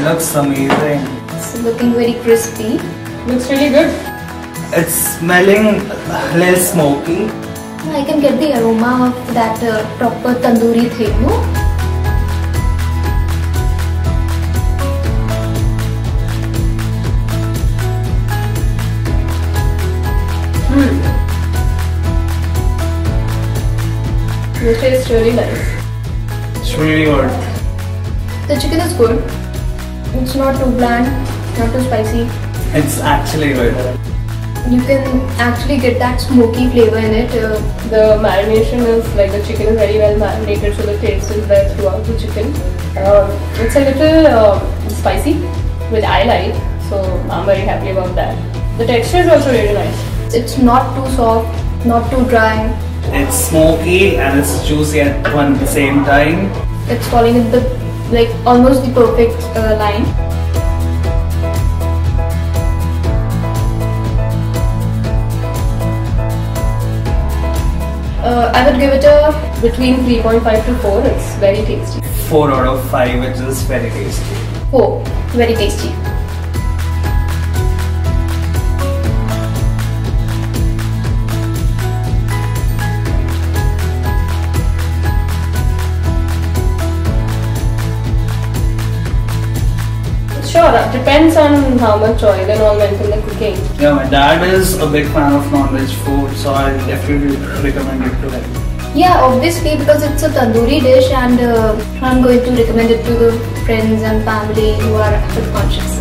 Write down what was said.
Looks amazing. It's looking very crispy. Looks really good. It's smelling a little smoky. I can get the aroma of that proper tandoori thing, no? This tastes really nice. It's really good. The chicken is good. It's not too bland, not too spicy. It's actually good. You can actually get that smoky flavor in it. The marination is like the chicken is very well marinated, so the taste is there throughout the chicken. It's a little spicy, which I like, so I'm very happy about that. The texture is also really nice. It's not too soft, not too dry. It's smoky and it's juicy at the same time. It's falling in the almost the perfect line. I would give it a between 3.5 to 4. It's very tasty. 4 out of 5, which is very tasty. 4. Very tasty. Sure, that depends on how much oil and all went in the cooking. Yeah, my dad is a big fan of non-veg food, so I definitely recommend it to him. Yeah, obviously, because it's a tandoori dish, and I'm going to recommend it to the friends and family who are food conscious.